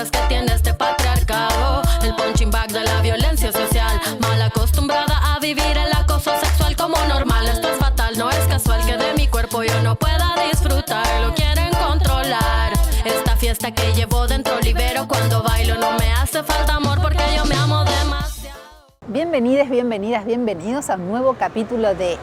drogas que tiene este patriarcado, el punching bag de la violencia social, mal acostumbrada a vivir el acoso sexual como normal. Esto es fatal, no es casual que de mi cuerpo yo no pueda disfrutar, lo quieren controlar. Esta fiesta que llevo dentro libero cuando bailo, no me hace falta amor porque yo me amo demasiado. Bienvenidas, bienvenidas, bienvenidos a un nuevo capítulo de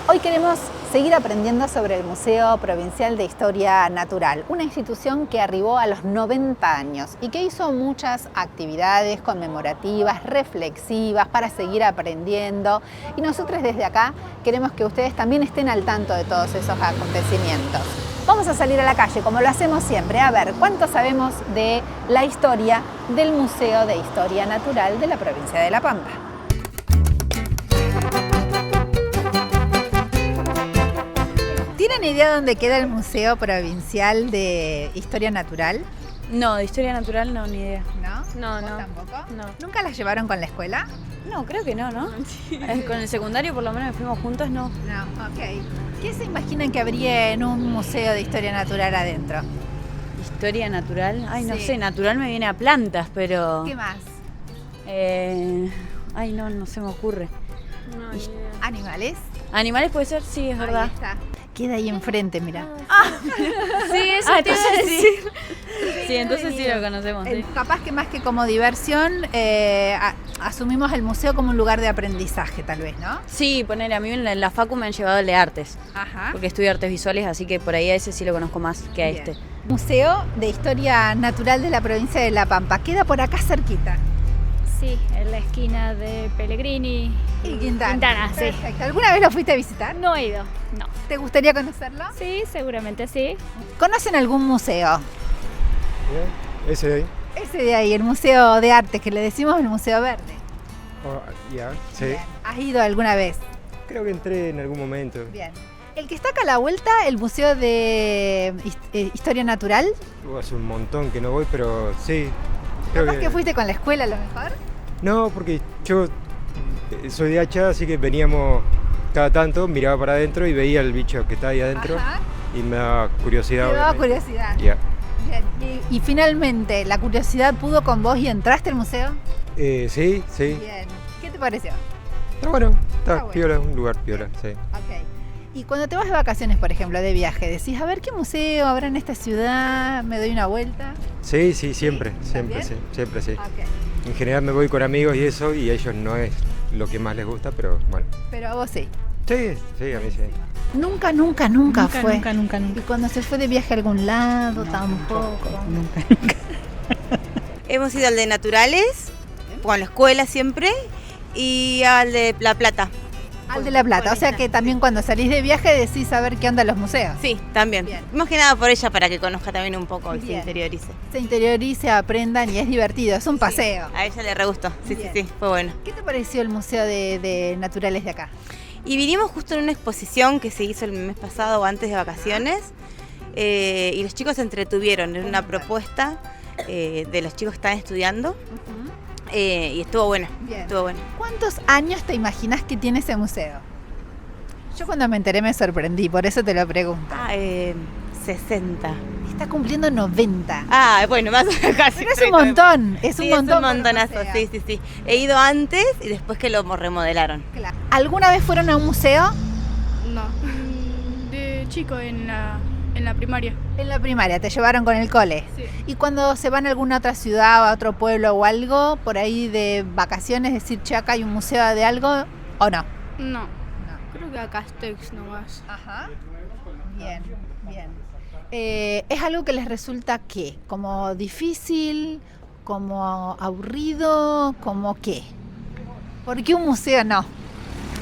Hoy queremos seguir aprendiendo sobre el Museo Provincial de Historia Natural, una institución que arribó a los 90 años y que hizo muchas actividades conmemorativas, reflexivas, para seguir aprendiendo. Y nosotros desde acá queremos que ustedes también estén al tanto de todos esos acontecimientos. Vamos a salir a la calle, como lo hacemos siempre, a ver cuánto sabemos de la historia del Museo de Historia Natural de la provincia de La Pampa. ¿Tienen idea dónde queda el Museo Provincial de Historia Natural? No, de historia natural no, ni idea. ¿No? No, ¿Vos no. tampoco? No. ¿Nunca las llevaron con la escuela? No, creo que no, ¿no? Con el secundario por lo menos que fuimos juntos, no. No, ok. ¿Qué se imaginan que habría en un museo de historia natural adentro? Historia natural, ay, no Sí. sé, natural me viene a plantas, pero... ¿Qué más? Ay, no se me ocurre. ¿Animales? ¿Animales puede ser? Sí, es verdad. Ahí está. Queda ahí enfrente, mira. Sí, eso te iba a decir. Sí, entonces sí lo conocemos. Sí. Capaz que más que como diversión, asumimos el museo como un lugar de aprendizaje, tal vez, ¿no? Sí, ponele, a mí en la facu me han llevado a de artes, Ajá. porque estudio artes visuales, así que por ahí a ese sí lo conozco más que a Bien. este. Museo de Historia Natural de la provincia de La Pampa. Queda por acá cerquita. Sí, en la esquina de Pellegrini Y Quintana. Quintana, sí. Perfecto. ¿Alguna vez lo fuiste a visitar? No he ido, no. ¿Te gustaría conocerlo? Sí, seguramente sí. ¿Conocen algún museo? Ese de ahí. Ese de ahí, el Museo de Arte, que le decimos el Museo Verde. Ya, sí. Bien. ¿Has ido alguna vez? Creo que entré en algún momento. Bien. El que está acá a la vuelta, el Museo de Historia Natural. Hace un montón que no voy, pero sí. Capaz que fuiste con la escuela a lo mejor. No, porque yo soy de Hacha, así que veníamos cada tanto, miraba para adentro y veía el bicho que está ahí adentro. Ajá. Y me daba curiosidad. Te daba obviamente. curiosidad. Ya. Bien. Y finalmente, ¿la curiosidad pudo con vos y entraste al museo? Sí, sí. Bien. ¿Qué te pareció? Está bueno, Está está bueno. piola, un lugar piola, sí. Ok. Y cuando te vas de vacaciones, por ejemplo, de viaje, decís, a ver qué museo habrá en esta ciudad, me doy una vuelta. Sí, siempre, ¿Sí? siempre, ¿También? sí, siempre, sí. Ok. En general me voy con amigos y eso, y a ellos no es lo que más les gusta, pero bueno. Pero a vos sí. Sí, sí, a mí sí. Nunca fue. Nunca. Y cuando se fue de viaje a algún lado, tampoco. Hemos ido al de Naturales, con la escuela siempre, y al de La Plata. Al de La Plata. O sea que también cuando salís de viaje decís a ver qué onda los museos. Sí, también. Bien. Más que nada por ella, para que conozca también un poco y se Bien. interiorice. Se interiorice, aprendan y es divertido, es un paseo. A ella le re gustó, sí, Bien. sí, fue bueno. ¿Qué te pareció el Museo de Naturales de acá? Y vinimos justo en una exposición que se hizo el mes pasado o antes de vacaciones, y los chicos se entretuvieron en una propuesta de los chicos que están estudiando, y estuvo buena, Bien. estuvo buena. ¿Cuántos años te imaginas que tiene ese museo? Yo cuando me enteré me sorprendí, por eso te lo pregunto. 60. Está cumpliendo 90. Ah, bueno, más o menos casi. Pero es un montón, es un Sí, montón. es un para montonazo, museo. sí. He ido antes y después que lo remodelaron. Claro. ¿Alguna vez fueron a un museo? No, de chico en la primaria. En la primaria, te llevaron con el cole. Sí. Y cuando se van a alguna otra ciudad o a otro pueblo o algo, por ahí de vacaciones, decir, che, acá hay un museo de algo, ¿o no? No, creo que a Castex nomás. Ajá. Bien. ¿Es algo que les resulta qué? ¿Como difícil? ¿Como aburrido? ¿Como qué? ¿Por qué un museo no?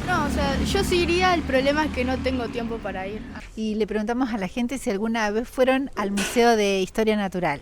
No, o sea, yo sí iría, el problema es que no tengo tiempo para ir. Y le preguntamos a la gente si alguna vez fueron al Museo de Historia Natural.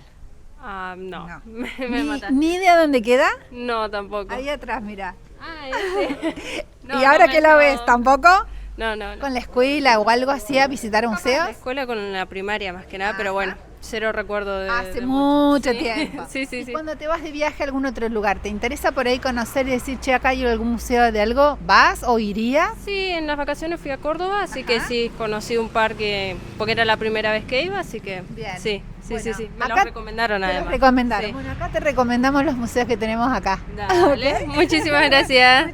No, No. me mataste. ¿Ni idea dónde queda? No, tampoco. Ahí atrás, mira. Ah, ese. No, ¿Y ahora no que me- lo no. ves? ¿Tampoco? No, no, no. ¿Con la escuela o algo así a visitar museos? La escuela con la primaria más que nada, pero bueno, cero recuerdo de... Hace de mucho Sí. tiempo. Sí, sí, ¿Y sí. cuando te vas de viaje a algún otro lugar, te interesa por ahí conocer y decir, che, acá hay algún museo de algo? ¿Vas o irías? Sí, en las vacaciones fui a Córdoba, así que sí, conocí un parque, porque era la primera vez que iba, así que Bien. sí, sí, Bueno, sí, sí. Me acá lo recomendaron Te además. los recomendaron. Sí. Bueno, acá te recomendamos los museos que tenemos acá. Dale, muchísimas gracias.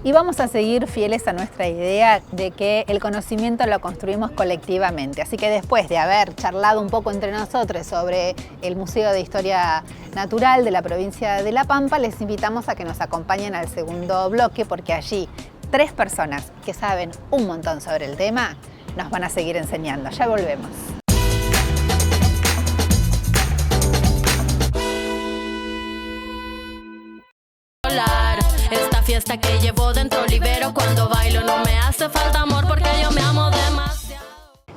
Y vamos a seguir fieles a nuestra idea de que el conocimiento lo construimos colectivamente. Así que después de haber charlado un poco entre nosotros sobre el Museo de Historia Natural de la provincia de La Pampa, les invitamos a que nos acompañen al segundo bloque, porque allí 3 personas que saben un montón sobre el tema nos van a seguir enseñando. Ya volvemos. Esta fiesta que llevo dentro libero. Cuando bailo no me hace falta amor porque yo me amo demasiado.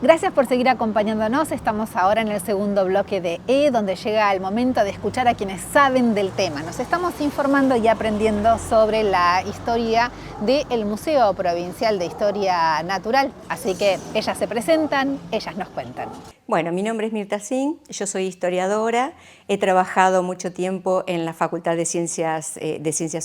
Gracias por seguir acompañándonos. Estamos ahora en el segundo bloque de donde llega el momento de escuchar a quienes saben del tema. Nos estamos informando y aprendiendo sobre la historia del Museo Provincial de Historia Natural. Así que ellas se presentan, ellas nos cuentan. Bueno, mi nombre es Mirta Sin, yo soy historiadora, he trabajado mucho tiempo en la Facultad de Ciencias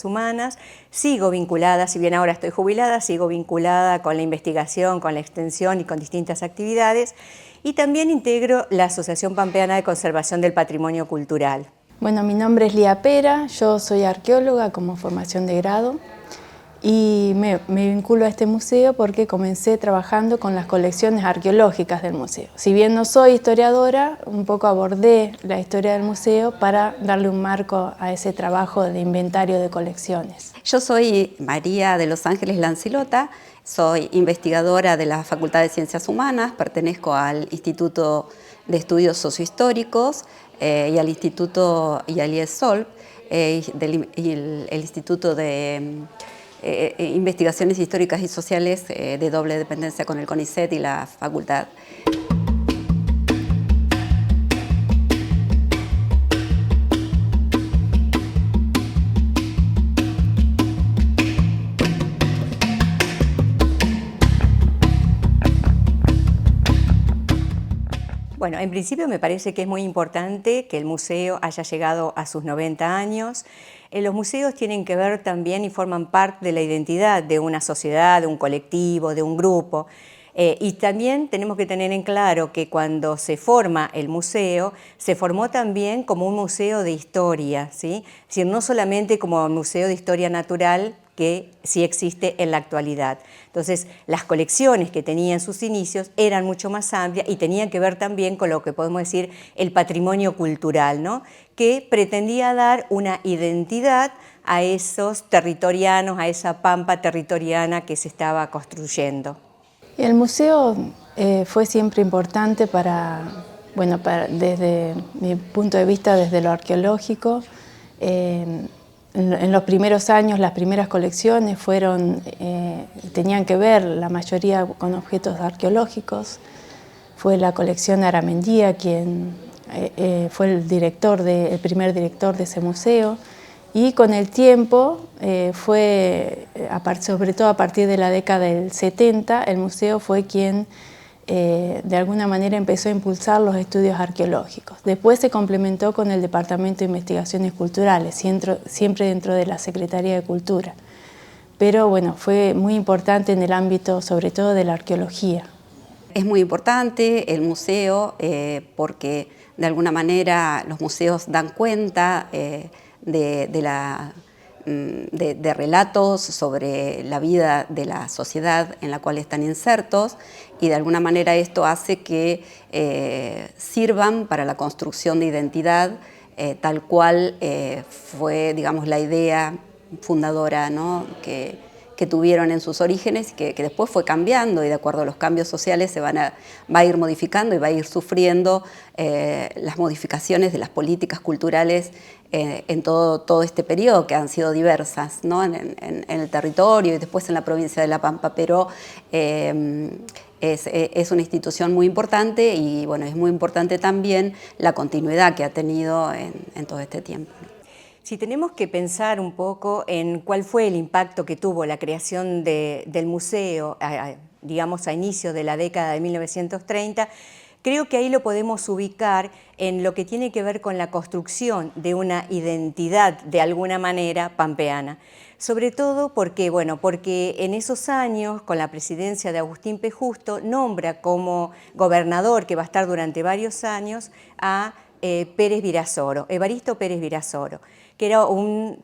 Humanas, sigo vinculada, si bien ahora estoy jubilada, sigo vinculada con la investigación, con la extensión y con distintas actividades, y también integro la Asociación Pampeana de Conservación del Patrimonio Cultural. Bueno, mi nombre es Lía Pera, yo soy arqueóloga como formación de grado. Y me vinculo a este museo porque comencé trabajando con las colecciones arqueológicas del museo. Si bien no soy historiadora, un poco abordé la historia del museo para darle un marco a ese trabajo de inventario de colecciones. Yo soy María de los Ángeles Lancilota, soy investigadora de la Facultad de Ciencias Humanas, pertenezco al Instituto de Estudios Sociohistóricos y al Instituto y al IESOL, y el Instituto de Investigaciones Históricas y Sociales de doble dependencia con el CONICET y la facultad. Bueno, en principio me parece que es muy importante que el museo haya llegado a sus 90 años. Los museos tienen que ver también y forman parte de la identidad de una sociedad, de un colectivo, de un grupo. Y también tenemos que tener en claro que cuando se forma el museo, se formó también como un museo de historia, ¿sí? Es decir, no solamente como un museo de historia natural, que sí existe en la actualidad. Entonces, las colecciones que tenía en sus inicios eran mucho más amplias y tenían que ver también con lo que podemos decir el patrimonio cultural, ¿no? Que pretendía dar una identidad a esos territorianos, a esa pampa territoriana que se estaba construyendo. El museo fue siempre importante desde mi punto de vista, desde lo arqueológico. En los primeros años, las primeras colecciones tenían que ver la mayoría con objetos arqueológicos. Fue la colección Aramendía quien fue el primer director de ese museo. Y con el tiempo, sobre todo a partir de la década del 70, el museo fue quien de alguna manera empezó a impulsar los estudios arqueológicos. Después se complementó con el Departamento de Investigaciones Culturales, siempre dentro de la Secretaría de Cultura. Pero bueno, fue muy importante en el ámbito sobre todo de la arqueología. Es muy importante el museo porque de alguna manera los museos dan cuenta de relatos sobre la vida de la sociedad en la cual están insertos, y de alguna manera esto hace que sirvan para la construcción de identidad tal cual fue, digamos, la idea fundadora, ¿no? que tuvieron en sus orígenes, que después fue cambiando, y de acuerdo a los cambios sociales va a ir modificando y va a ir sufriendo las modificaciones de las políticas culturales en todo este periodo, que han sido diversas, ¿no? en el territorio y después en la provincia de La Pampa, pero es una institución muy importante, y bueno, es muy importante también la continuidad que ha tenido en todo este tiempo. Si tenemos que pensar un poco en cuál fue el impacto que tuvo la creación del museo, digamos a inicios de la década de 1930, creo que ahí lo podemos ubicar en lo que tiene que ver con la construcción de una identidad, de alguna manera, pampeana. Sobre todo porque, bueno, porque en esos años, con la presidencia de Agustín P. Justo, nombra como gobernador, que va a estar durante varios años, a Pérez Virasoro, Evaristo Pérez Virasoro, que era un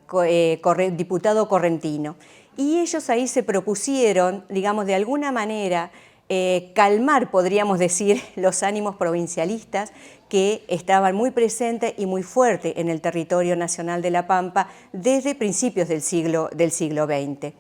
diputado correntino. Y ellos ahí se propusieron, digamos, de alguna manera, calmar, podríamos decir, los ánimos provincialistas que estaban muy presentes y muy fuertes en el territorio nacional de La Pampa desde principios del siglo XX.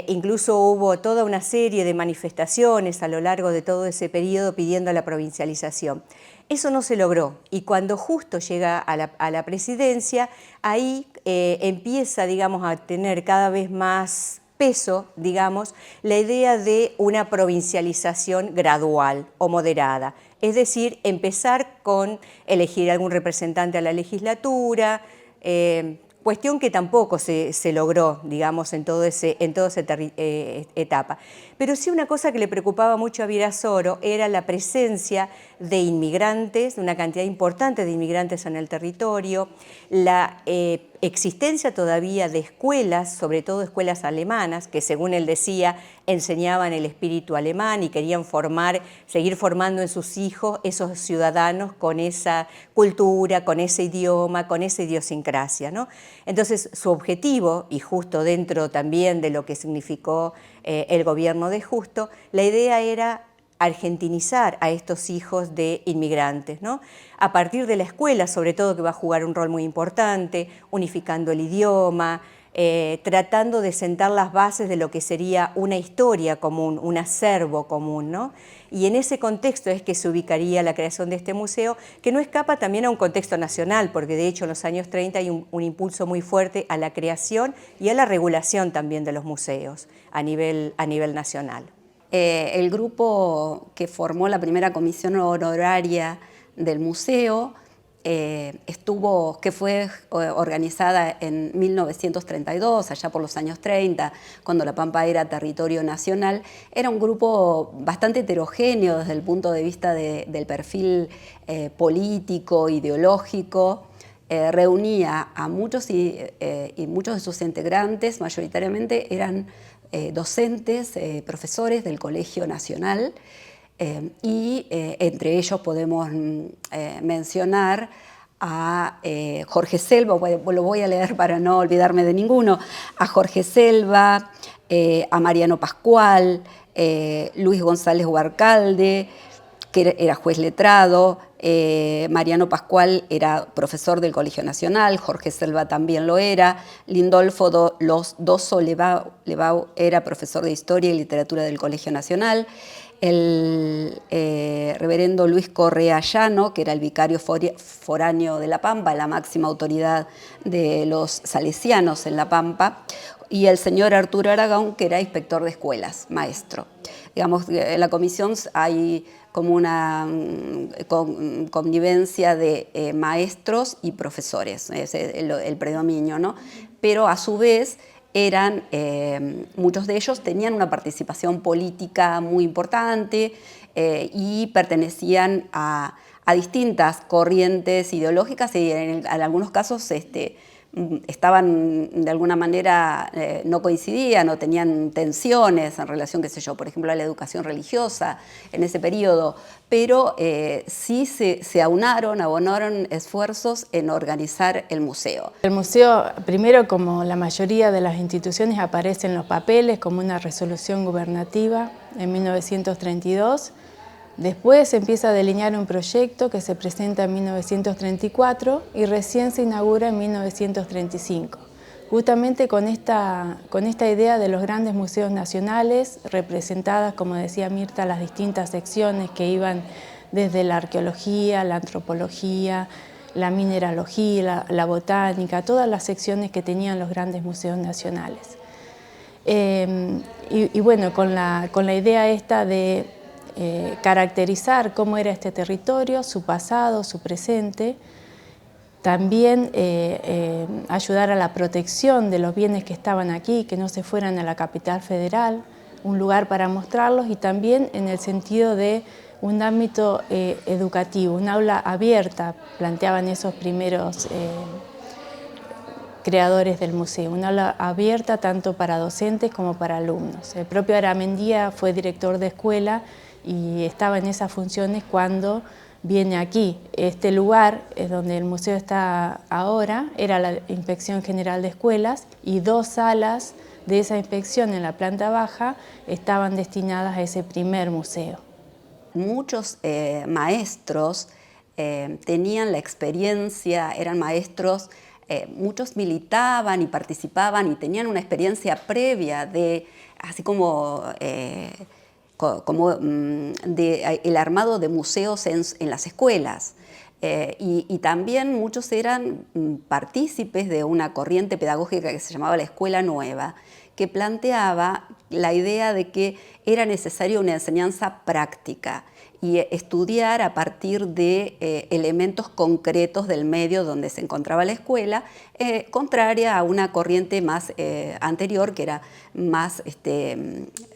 Incluso hubo toda una serie de manifestaciones a lo largo de todo ese periodo pidiendo la provincialización. Eso no se logró y cuando Justo llega a la presidencia, ahí empieza, digamos, a tener cada vez más peso, digamos, la idea de una provincialización gradual o moderada. Es decir, empezar con elegir algún representante a la legislatura, cuestión que tampoco se logró, digamos, en toda esa etapa. Pero sí una cosa que le preocupaba mucho a Virasoro era la presencia de inmigrantes, de una cantidad importante de inmigrantes en el territorio, la existencia todavía de escuelas, sobre todo escuelas alemanas, que según él decía, enseñaban el espíritu alemán y querían seguir formando en sus hijos esos ciudadanos con esa cultura, con ese idioma, con esa idiosincrasia, ¿no? Entonces, su objetivo, y justo dentro también de lo que significó el gobierno de Justo, la idea era argentinizar a estos hijos de inmigrantes, ¿no? A partir de la escuela, sobre todo, que va a jugar un rol muy importante, unificando el idioma, tratando de sentar las bases de lo que sería una historia común, un acervo común, ¿no? Y en ese contexto es que se ubicaría la creación de este museo, que no escapa también a un contexto nacional, porque de hecho en los años 30 hay un impulso muy fuerte a la creación y a la regulación también de los museos a nivel nacional. El grupo que formó la primera comisión honoraria del museo que fue organizada en 1932, allá por los años 30, cuando La Pampa era territorio nacional, era un grupo bastante heterogéneo desde el punto de vista del perfil político, ideológico. Reunía a muchos y muchos de sus integrantes, mayoritariamente eran docentes, profesores del Colegio Nacional, y entre ellos podemos mencionar a Jorge Selva, lo voy a leer para no olvidarme de ninguno, a Jorge Selva, a Mariano Pascual, Luis González Huarcalde, que era juez letrado, Mariano Pascual era profesor del Colegio Nacional, Jorge Selva también lo era, Lindolfo Dosso Lebau era profesor de Historia y Literatura del Colegio Nacional, el reverendo Luis Correa Llano, que era el vicario foráneo de La Pampa, la máxima autoridad de los salesianos en La Pampa, y el señor Arturo Aragón, que era inspector de escuelas, maestro. Digamos, en la comisión hay como una connivencia de maestros y profesores, es el predominio, ¿no? Pero a su vez muchos de ellos tenían una participación política muy importante y pertenecían a distintas corrientes ideológicas y en algunos casos estaban de alguna manera, no coincidían o tenían tensiones en relación, qué sé yo, por ejemplo, a la educación religiosa en ese periodo, pero sí se abonaron esfuerzos en organizar el museo. El museo, primero, como la mayoría de las instituciones, aparece en los papeles como una resolución gubernativa en 1932. Después se empieza a delinear un proyecto que se presenta en 1934 y recién se inaugura en 1935. Justamente con esta idea de los grandes museos nacionales, representadas, como decía Mirta, las distintas secciones que iban desde la arqueología, la antropología, la mineralogía, la botánica, todas las secciones que tenían los grandes museos nacionales. Y bueno, con la idea esta de caracterizar cómo era este territorio, su pasado, su presente, También ayudar a la protección de los bienes que estaban aquí, que no se fueran a la capital federal, un lugar para mostrarlos, y también en el sentido de un ámbito educativo, un aula abierta, planteaban esos primeros creadores del museo, una aula abierta tanto para docentes como para alumnos. El propio Aramendía fue director de escuela y estaba en esas funciones cuando viene aquí. Este lugar donde el museo está ahora era la Inspección General de Escuelas, y 2 salas de esa inspección en la planta baja estaban destinadas a ese primer museo. Muchos maestros tenían la experiencia, eran maestros, muchos militaban y participaban y tenían una experiencia previa de, así como el armado de museos en las escuelas. Y también muchos eran partícipes de una corriente pedagógica que se llamaba la Escuela Nueva, que planteaba la idea de que era necesaria una enseñanza práctica y estudiar a partir de elementos concretos del medio donde se encontraba la escuela, contraria a una corriente más anterior, que era más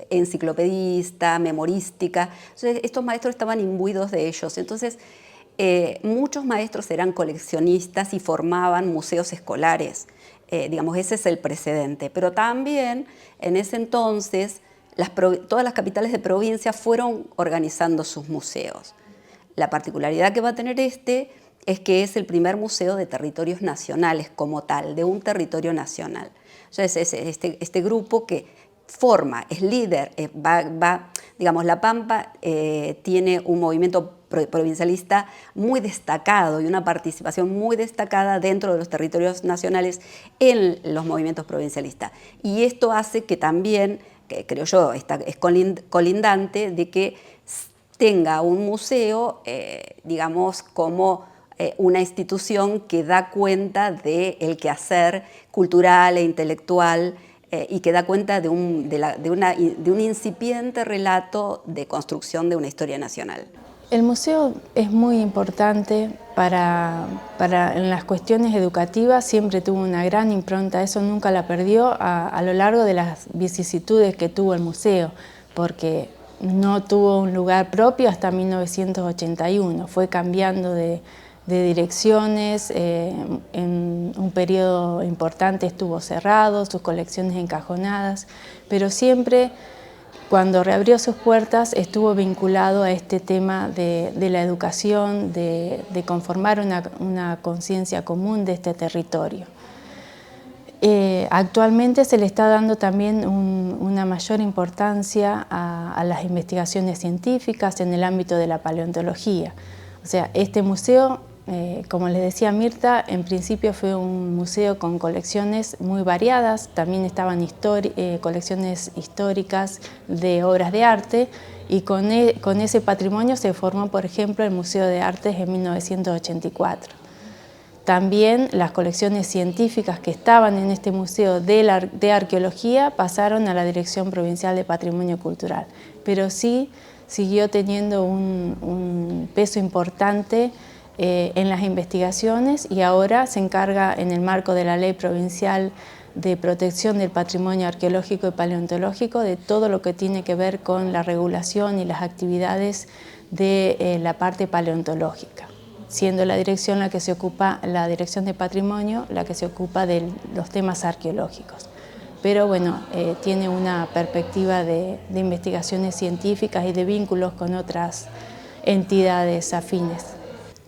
enciclopedista, memorística. Entonces, estos maestros estaban imbuidos de ellos. Entonces, muchos maestros eran coleccionistas y formaban museos escolares. Digamos, ese es el precedente. Pero también, en ese entonces, todas las capitales de provincia fueron organizando sus museos. La particularidad que va a tener es que es el primer museo de territorios nacionales como tal, de un territorio nacional. Entonces, este grupo que forma, es líder, digamos, La Pampa tiene un movimiento provincialista muy destacado y una participación muy destacada dentro de los territorios nacionales en los movimientos provincialistas. Y esto hace que también, que creo yo, es colindante de que tenga un museo, digamos, como una institución que da cuenta del quehacer cultural e intelectual y que da cuenta de un incipiente relato de construcción de una historia nacional. El museo es muy importante en las cuestiones educativas, siempre tuvo una gran impronta, eso nunca la perdió a lo largo de las vicisitudes que tuvo el museo, porque no tuvo un lugar propio hasta 1981, fue cambiando de direcciones, en un periodo importante estuvo cerrado, sus colecciones encajonadas, pero siempre cuando reabrió sus puertas estuvo vinculado a este tema de la educación, de conformar una conciencia común de este territorio. Actualmente se le está dando también una mayor importancia a las investigaciones científicas en el ámbito de la paleontología. O sea, este museo, como les decía Mirta, en principio fue un museo con colecciones muy variadas, también estaban colecciones históricas de obras de arte, y con ese patrimonio se formó, por ejemplo, el Museo de Artes en 1984. También las colecciones científicas que estaban en este museo de arqueología pasaron a la Dirección Provincial de Patrimonio Cultural, pero sí siguió teniendo un peso importante en las investigaciones, y ahora se encarga, en el marco de la Ley Provincial de Protección del Patrimonio Arqueológico y Paleontológico, de todo lo que tiene que ver con la regulación y las actividades de la parte paleontológica, siendo la dirección la Dirección de Patrimonio, la que se ocupa de los temas arqueológicos. Pero bueno, tiene una perspectiva de investigaciones científicas y de vínculos con otras entidades afines.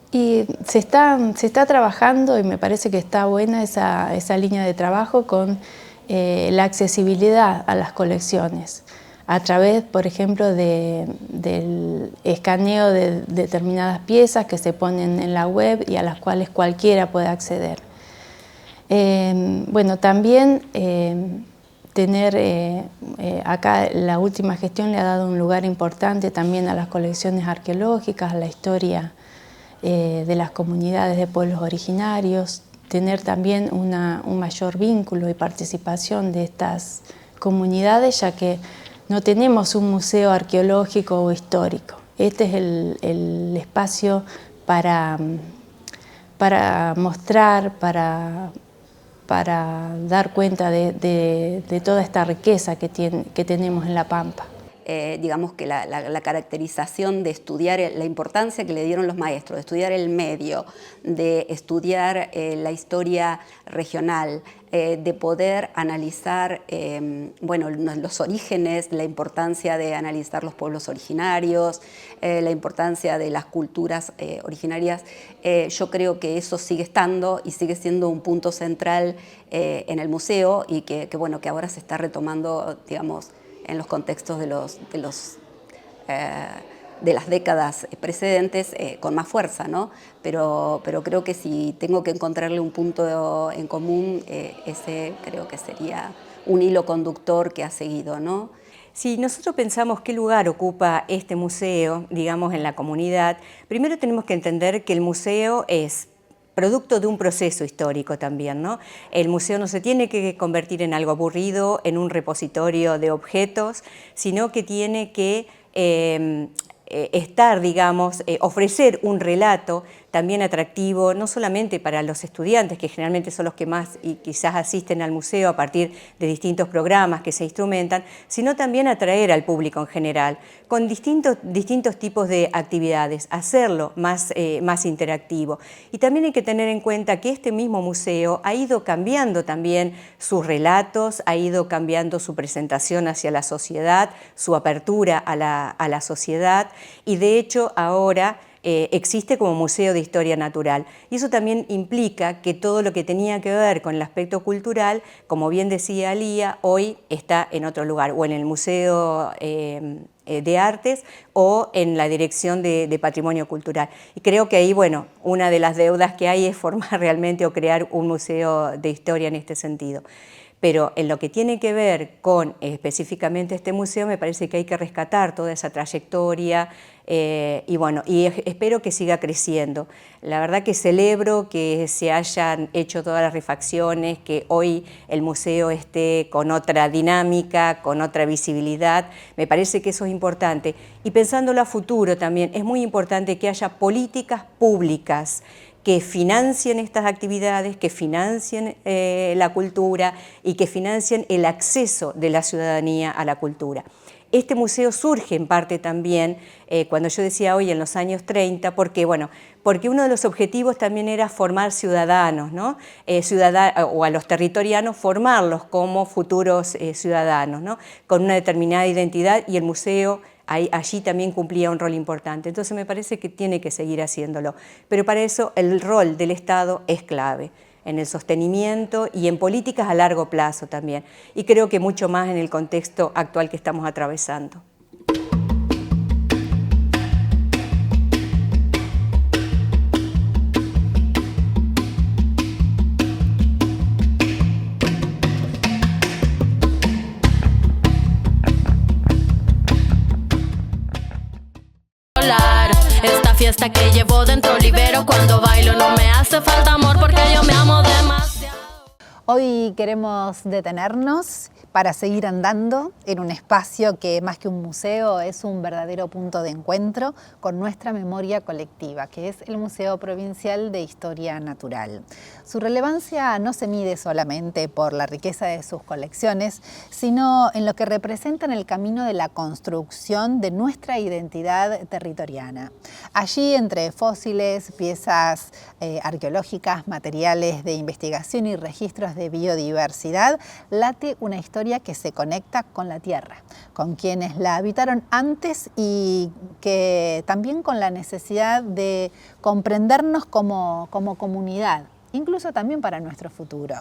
Y se está trabajando, y me parece que está buena esa línea de trabajo, con la accesibilidad a las colecciones, a través, por ejemplo, del escaneo de determinadas piezas que se ponen en la web y a las cuales cualquiera puede acceder. Bueno, también acá la última gestión le ha dado un lugar importante también a las colecciones arqueológicas, a la historia de las comunidades de pueblos originarios, tener también un mayor vínculo y participación de estas comunidades, ya que no tenemos un museo arqueológico o histórico. Este es el espacio para para mostrar, para dar cuenta de toda esta riqueza que tenemos en La Pampa. Digamos que la caracterización de estudiar, la importancia que le dieron los maestros, de estudiar el medio, de estudiar la historia regional, de poder analizar bueno, los orígenes, la importancia de analizar los pueblos originarios, la importancia de las culturas originarias. Yo creo que eso sigue estando y sigue siendo un punto central en el museo y bueno, que ahora se está retomando, digamos, en los contextos de las décadas precedentes con más fuerza, ¿no? Pero creo que si tengo que encontrarle un punto en común, ese creo que sería un hilo conductor que ha seguido, ¿no? Si nosotros pensamos qué lugar ocupa este museo, digamos, en la comunidad, primero tenemos que entender que el museo es producto de un proceso histórico también, ¿no? El museo no se tiene que convertir en algo aburrido, en un repositorio de objetos, sino que tiene que estar, digamos, ofrecer un relato también atractivo, no solamente para los estudiantes, que generalmente son los que más y quizás asisten al museo a partir de distintos programas que se instrumentan, sino también atraer al público en general, con distintos tipos de actividades, hacerlo más interactivo. Y también hay que tener en cuenta que este mismo museo ha ido cambiando también sus relatos, ha ido cambiando su presentación hacia la sociedad, su apertura a la sociedad, y de hecho ahora existe como Museo de Historia Natural. Y eso también implica que todo lo que tenía que ver con el aspecto cultural, como bien decía Lía, hoy está en otro lugar, o en el Museo de Artes o en la Dirección de Patrimonio Cultural. Y creo que ahí, bueno, una de las deudas que hay es formar realmente o crear un museo de historia en este sentido. Pero en lo que tiene que ver con específicamente este museo, me parece que hay que rescatar toda esa trayectoria y bueno, y espero que siga creciendo. La verdad que celebro que se hayan hecho todas las refacciones, que hoy el museo esté con otra dinámica, con otra visibilidad. Me parece que eso es importante. Y pensándolo a futuro también, es muy importante que haya políticas públicas que financien estas actividades, que financien la cultura y que financien el acceso de la ciudadanía a la cultura. Este museo surge en parte también, cuando yo decía hoy en los años 30, porque uno de los objetivos también era formar ciudadanos, ¿no? O a los territorianos formarlos como futuros ciudadanos, ¿no? Con una determinada identidad, y el museo allí también cumplía un rol importante. Entonces me parece que tiene que seguir haciéndolo. Pero para eso el rol del Estado es clave, en el sostenimiento y en políticas a largo plazo también. Y creo que mucho más en el contexto actual que estamos atravesando. Esta fiesta que llevo dentro libero, cuando bailo no me hace falta amor porque yo me amo demasiado. Hoy queremos detenernos para seguir andando en un espacio que más que un museo es un verdadero punto de encuentro con nuestra memoria colectiva, que es el Museo Provincial de Historia Natural. Su relevancia no se mide solamente por la riqueza de sus colecciones, sino en lo que representa en el camino de la construcción de nuestra identidad territoriana. Allí, entre fósiles, piezas arqueológicas, materiales de investigación y registros de biodiversidad, late una historia que se conecta con la tierra, con quienes la habitaron antes y que también con la necesidad de comprendernos como comunidad, incluso también para nuestro futuro.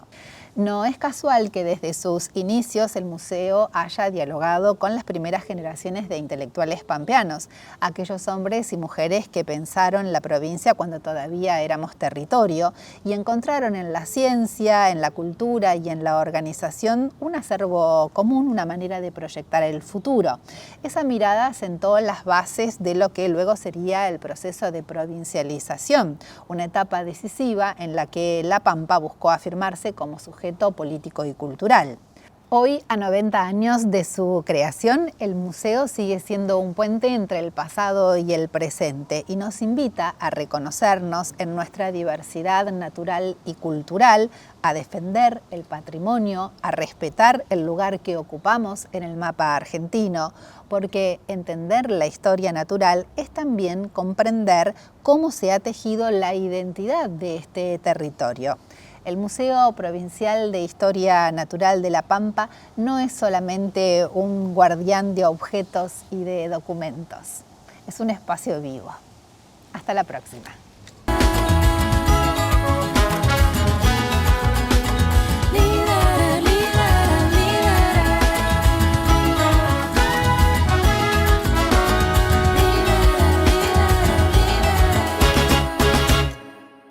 No es casual que desde sus inicios el museo haya dialogado con las primeras generaciones de intelectuales pampeanos, aquellos hombres y mujeres que pensaron la provincia cuando todavía éramos territorio y encontraron en la ciencia, en la cultura y en la organización un acervo común, una manera de proyectar el futuro. Esa mirada sentó las bases de lo que luego sería el proceso de provincialización, una etapa decisiva en la que La Pampa buscó afirmarse como sujeto político y cultural. Hoy, a 90 años de su creación, el museo sigue siendo un puente entre el pasado y el presente y nos invita a reconocernos en nuestra diversidad natural y cultural, a defender el patrimonio, a respetar el lugar que ocupamos en el mapa argentino, porque entender la historia natural es también comprender cómo se ha tejido la identidad de este territorio. El Museo Provincial de Historia Natural de La Pampa no es solamente un guardián de objetos y de documentos, es un espacio vivo. Hasta la próxima.